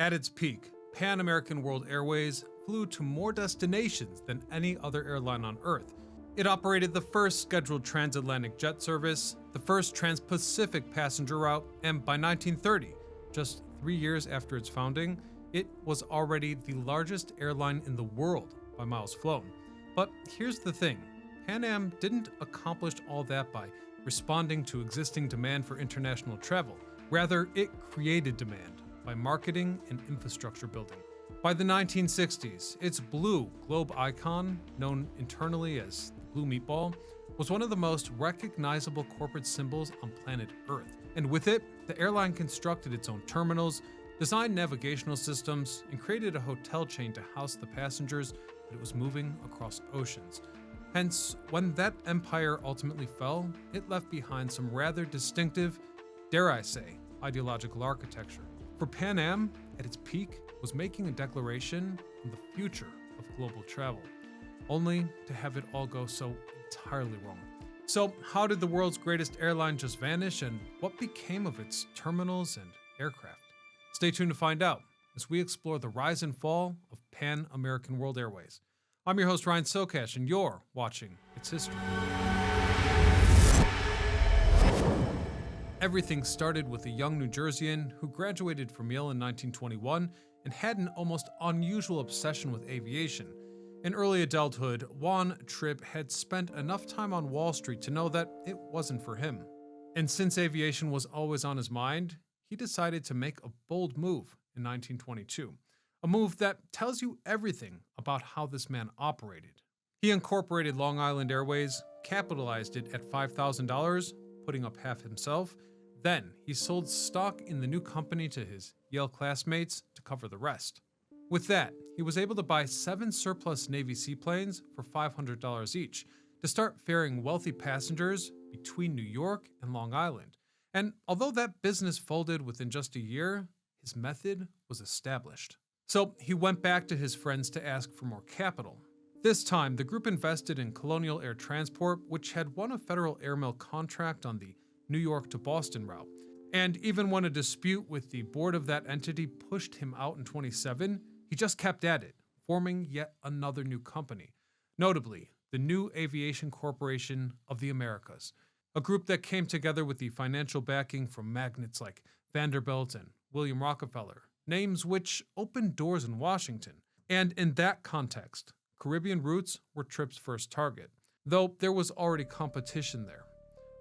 At its peak, American World Airways flew to more destinations than any other airline on Earth. It operated the first scheduled transatlantic jet service, the first trans-Pacific passenger route, and by 1930, just 3 years after its founding, it was already the largest airline in the world by miles flown. But here's the thing, Pan Am didn't accomplish all that by responding to existing demand for international travel. Rather, it created demand by marketing and infrastructure building. By the 1960s, its blue globe icon, known internally as the Blue Meatball, was one of the most recognizable corporate symbols on planet Earth. And with it, the airline constructed its own terminals, designed navigational systems, and created a hotel chain to house the passengers that it was moving across oceans. Hence, when that empire ultimately fell, it left behind some rather distinctive, dare I say, ideological architecture. For Pan Am, at its peak, was making a declaration on the future of global travel, only to have it all go so entirely wrong. So, how did the world's greatest airline just vanish, and what became of its terminals and aircraft? Stay tuned to find out as we explore the rise and fall of American World Airways. I'm your host, Ryan Sokash, and you're watching It's History. Everything started with a young New Jerseyan who graduated from Yale in 1921 and had an almost unusual obsession with aviation. In early adulthood, Juan Tripp had spent enough time on Wall Street to know that it wasn't for him. And since aviation was always on his mind, he decided to make a bold move in 1922. A move that tells you everything about how this man operated. He incorporated Long Island Airways, capitalized it at $5,000, putting up half himself. Then he sold stock in the new company to his Yale classmates to cover the rest. With that, he was able to buy 7 surplus Navy seaplanes for $500 each to start ferrying wealthy passengers between New York and Long Island. And although that business folded within just a year, his method was established. So he went back to his friends to ask for more capital. This time, the group invested in Colonial Air Transport, which had won a federal airmail contract on the New York to Boston route. And even when a dispute with the board of that entity pushed him out in 1927, he just kept at it, forming yet another new company. Notably, the New Aviation Corporation of the Americas, a group that came together with the financial backing from magnates like Vanderbilt and William Rockefeller, names which opened doors in Washington. And in that context, Caribbean routes were Tripp's first target, though there was already competition there.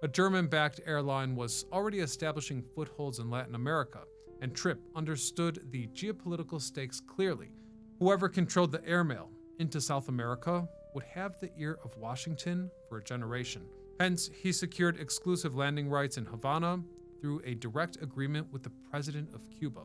A German-backed airline was already establishing footholds in Latin America, and Tripp understood the geopolitical stakes clearly. Whoever controlled the airmail into South America would have the ear of Washington for a generation. Hence, he secured exclusive landing rights in Havana through a direct agreement with the president of Cuba.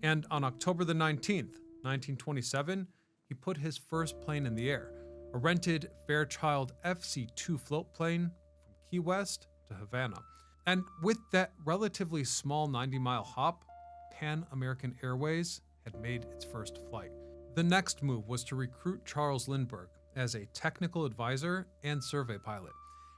And on October the 19th, 1927, he put his first plane in the air, a rented Fairchild FC-2 float plane from Key West to Havana. And with that relatively small 90-mile hop, Pan American Airways had made its first flight. The next move was to recruit Charles Lindbergh as a technical advisor and survey pilot.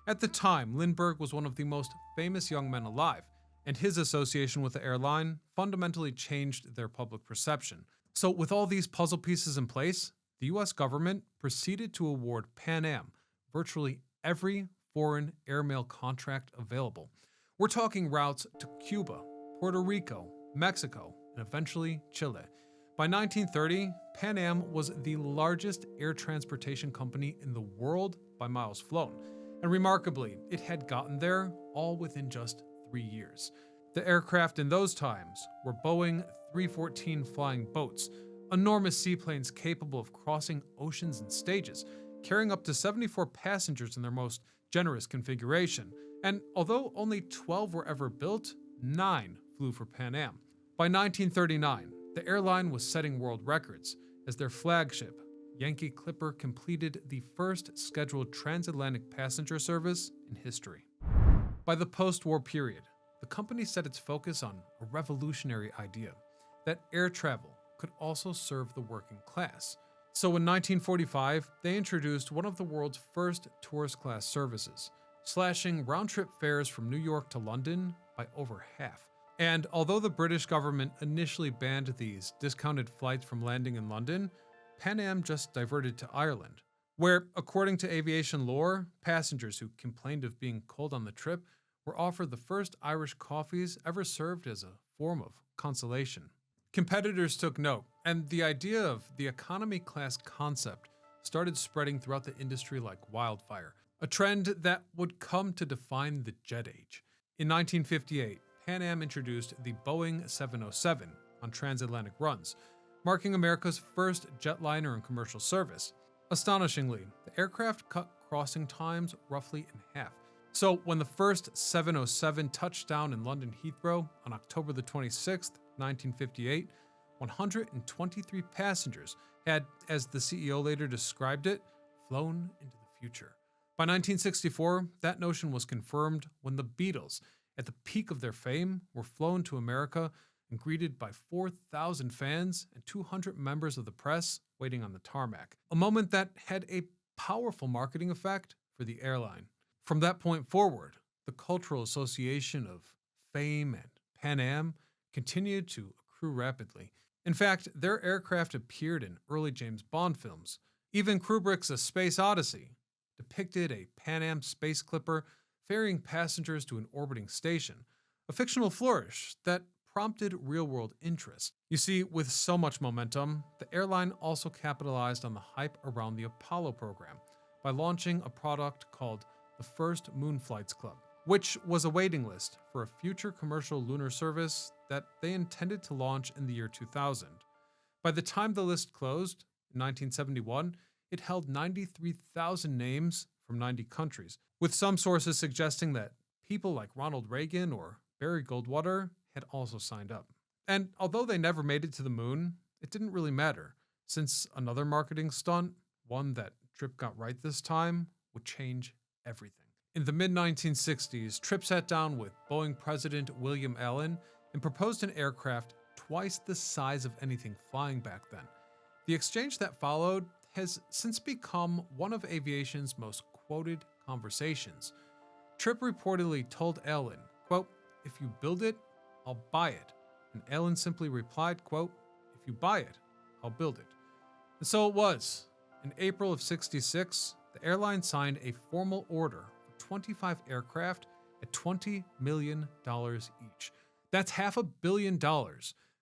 At the time, Lindbergh was one of the most famous young men alive, and his association with the airline fundamentally changed their public perception. So with all these puzzle pieces in place, the US government proceeded to award Pan Am virtually every foreign airmail contract available. We're talking routes to Cuba, Puerto Rico, Mexico, and eventually Chile. By 1930, Pan Am was the largest air transportation company in the world by miles flown. And remarkably, it had gotten there all within just 3 years. The aircraft in those times were Boeing 314 flying boats, enormous seaplanes capable of crossing oceans in stages, carrying up to 74 passengers in their most generous configuration. And although only 12 were ever built, 9 flew for Pan Am. By 1939, the airline was setting world records as their flagship, Yankee Clipper, completed the first scheduled transatlantic passenger service in history. By the post-war period, the company set its focus on a revolutionary idea, that air travel could also serve the working class. So in 1945, they introduced one of the world's first tourist class services, slashing round-trip fares from New York to London by over half. And although the British government initially banned these discounted flights from landing in London, Pan Am just diverted to Ireland, where, according to aviation lore, passengers who complained of being cold on the trip were offered the first Irish coffees ever served as a form of consolation. Competitors took note, and the idea of the economy class concept started spreading throughout the industry like wildfire, a trend that would come to define the jet age. In 1958, Pan Am introduced the Boeing 707 on transatlantic runs, marking America's first jetliner in commercial service. Astonishingly, the aircraft cut crossing times roughly in half. So when the first 707 touched down in London Heathrow on October the 26th, 1958, 123 passengers had, as the CEO later described it, flown into the future. By 1964, that notion was confirmed when the Beatles, at the peak of their fame, were flown to America and greeted by 4,000 fans and 200 members of the press waiting on the tarmac, a moment that had a powerful marketing effect for the airline. From that point forward, the cultural association of fame and Pan Am continued to accrue rapidly. In fact, their aircraft appeared in early James Bond films. Even Kubrick's A Space Odyssey depicted a Pan Am space clipper ferrying passengers to an orbiting station, a fictional flourish that prompted real-world interest. You see, with so much momentum, the airline also capitalized on the hype around the Apollo program by launching a product called the First Moon Flights Club, which was a waiting list for a future commercial lunar service that they intended to launch in the year 2000. By the time the list closed, in 1971, it held 93,000 names from 90 countries, with some sources suggesting that people like Ronald Reagan or Barry Goldwater had also signed up. And although they never made it to the moon, it didn't really matter, since another marketing stunt, one that Tripp got right this time, would change everything. In the mid-1960s, Tripp sat down with Boeing President William Allen and proposed an aircraft twice the size of anything flying back then. The exchange that followed has since become one of aviation's most quoted conversations. Tripp reportedly told Allen, quote, "If you build it, I'll buy it." And Allen simply replied, quote, "If you buy it, I'll build it." And so it was. In April of '66, the airline signed a formal order for 25 aircraft at $20 million each. That's $500 million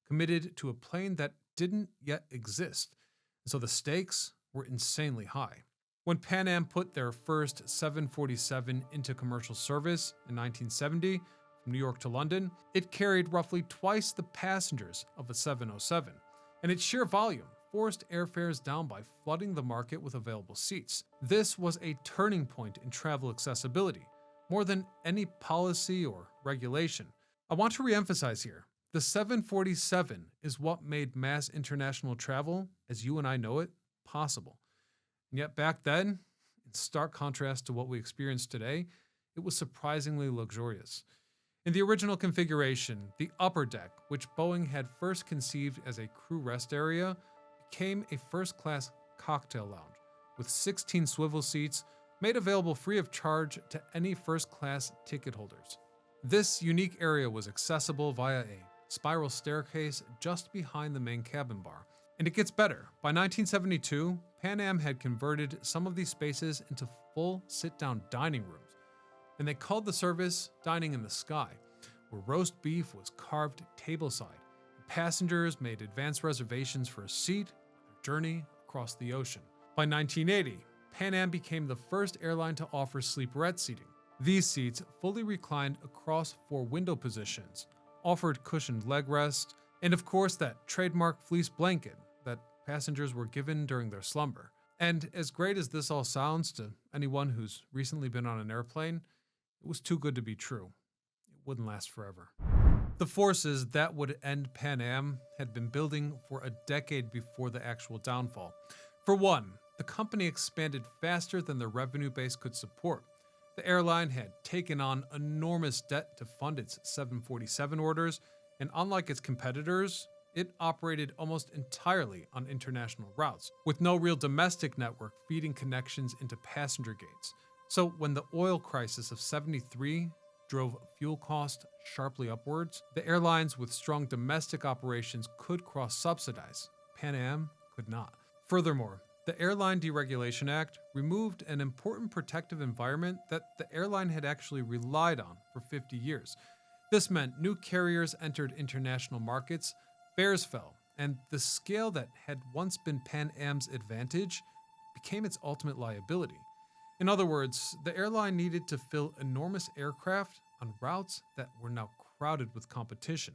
committed to a plane that didn't yet exist. And so the stakes were insanely high. When Pan Am put their first 747 into commercial service in 1970 from New York to London, it carried roughly twice the passengers of a 707, and its sheer volume forced airfares down by flooding the market with available seats. This was a turning point in travel accessibility, more than any policy or regulation. I want to reemphasize here, the 747 is what made mass international travel, as you and I know it, possible. And yet back then, in stark contrast to what we experience today, it was surprisingly luxurious. In the original configuration, the upper deck, which Boeing had first conceived as a crew rest area, became a first-class cocktail lounge with 16 swivel seats made available free of charge to any first-class ticket holders. This unique area was accessible via a spiral staircase just behind the main cabin bar. And it gets better. By 1972, Pan Am had converted some of these spaces into full sit-down dining rooms, and they called the service Dining in the Sky, where roast beef was carved tableside. Passengers made advance reservations for a seat on their journey across the ocean. By 1980, Pan Am became the first airline to offer sleeperette seating. These seats fully reclined across 4 window positions, offered cushioned leg rest, and of course that trademark fleece blanket that passengers were given during their slumber. And as great as this all sounds to anyone who's recently been on an airplane, it was too good to be true. It wouldn't last forever. The forces that would end Pan Am had been building for a decade before the actual downfall. For one, the company expanded faster than the revenue base could support. The airline had taken on enormous debt to fund its 747 orders, and unlike its competitors, it operated almost entirely on international routes, with no real domestic network feeding connections into passenger gates. So when the oil crisis of '73 drove fuel costs sharply upwards, the airlines with strong domestic operations could cross-subsidize. Pan Am could not. Furthermore, the Airline Deregulation Act removed an important protective environment that the airline had actually relied on for 50 years. This meant new carriers entered international markets, fares fell, and the scale that had once been Pan Am's advantage became its ultimate liability. In other words, the airline needed to fill enormous aircraft on routes that were now crowded with competition.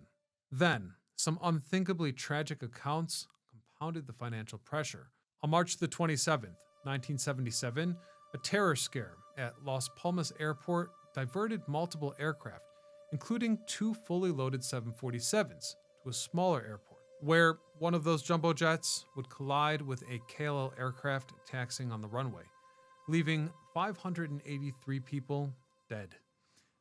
Then, some unthinkably tragic accounts compounded the financial pressure. On March the 27th, 1977, a terror scare at Las Palmas Airport diverted multiple aircraft, including 2 fully loaded 747s, to a smaller airport, where one of those jumbo jets would collide with a KLL aircraft taxiing on the runway, leaving 583 people dead.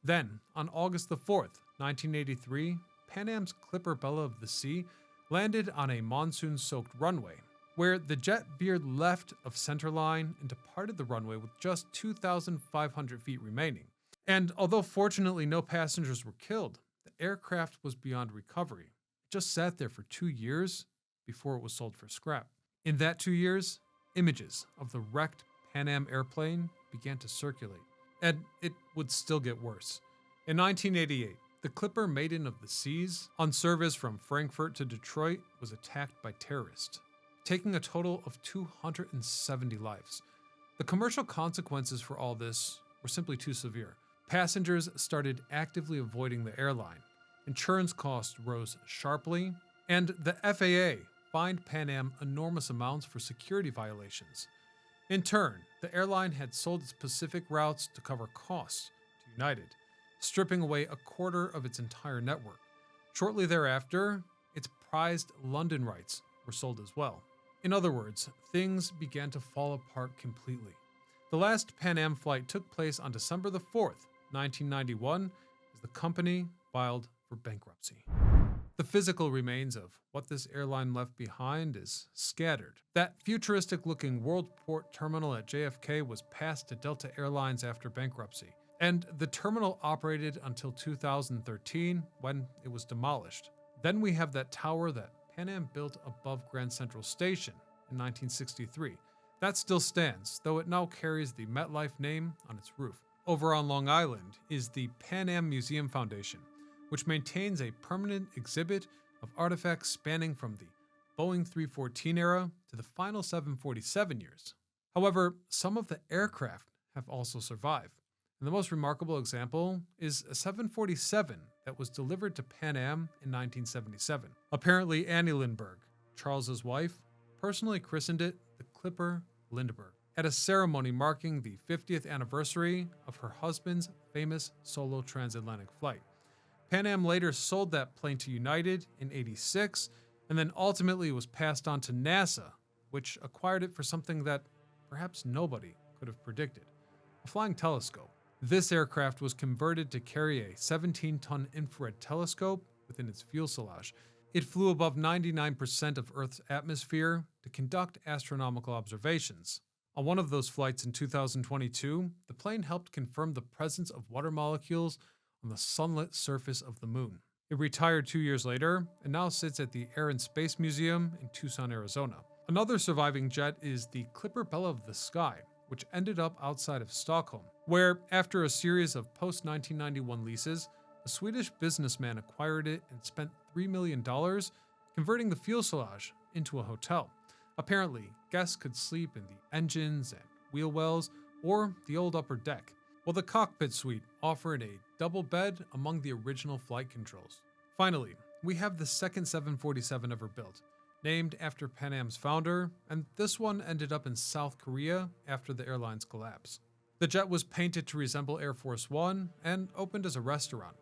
Then, on August the 4th, 1983, Pan Am's Clipper Bella of the Sea landed on a monsoon-soaked runway, where the jet veered left of centerline and departed the runway with just 2,500 feet remaining. And although fortunately no passengers were killed, the aircraft was beyond recovery. It just sat there for 2 years before it was sold for scrap. In that 2 years, images of the wrecked Pan Am airplane began to circulate, and it would still get worse. In 1988, the Clipper Maiden of the Seas, on service from Frankfurt to Detroit, was attacked by terrorists, taking a total of 270 lives. The commercial consequences for all this were simply too severe. Passengers started actively avoiding the airline. Insurance costs rose sharply, and the FAA fined Pan Am enormous amounts for security violations. In turn, the airline had sold its Pacific routes to cover costs to United, stripping away a quarter of its entire network. Shortly thereafter, its prized London rights were sold as well. In other words, things began to fall apart completely. The last Pan Am flight took place on December the 4th, 1991, as the company filed for bankruptcy. The physical remains of what this airline left behind is scattered. That futuristic-looking Worldport terminal at JFK was passed to Delta Airlines after bankruptcy, and the terminal operated until 2013 when it was demolished. Then we have that tower that Pan Am built above Grand Central Station in 1963. That still stands, though it now carries the MetLife name on its roof. Over on Long Island is the Pan Am Museum Foundation, which maintains a permanent exhibit of artifacts spanning from the Boeing 314 era to the final 747 years. However, some of the aircraft have also survived. And the most remarkable example is a 747 that was delivered to Pan Am in 1977. Apparently, Annie Lindbergh, Charles's wife, personally christened it the Clipper Lindbergh at a ceremony marking the 50th anniversary of her husband's famous solo transatlantic flight. Pan Am later sold that plane to United in '86, and then ultimately was passed on to NASA, which acquired it for something that perhaps nobody could have predicted: a flying telescope. This aircraft was converted to carry a 17-ton infrared telescope within its fuselage. It flew above 99% of Earth's atmosphere to conduct astronomical observations. On one of those flights in 2022, the plane helped confirm the presence of water molecules on the sunlit surface of the moon. It retired 2 years later and now sits at the Air and Space Museum in Tucson, Arizona. Another surviving jet is the Clipper Bella of the Sky, which ended up outside of Stockholm, where, after a series of post-1991 leases, a Swedish businessman acquired it and spent $3 million converting the fuselage into a hotel. Apparently, guests could sleep in the engines and wheel wells or the old upper deck, while the cockpit suite offered a double bed among the original flight controls. Finally, we have the second 747 ever built, named after Pan Am's founder, and this one ended up in South Korea after the airline's collapse. The jet was painted to resemble Air Force One and opened as a restaurant.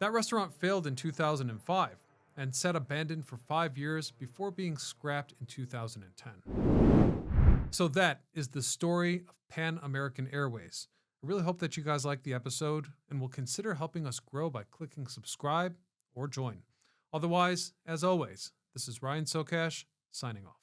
That restaurant failed in 2005 and sat abandoned for 5 years before being scrapped in 2010. So that is the story of Pan American Airways. I really hope that you guys liked the episode and will consider helping us grow by clicking subscribe or join. Otherwise, as always, this is Ryan Sokash signing off.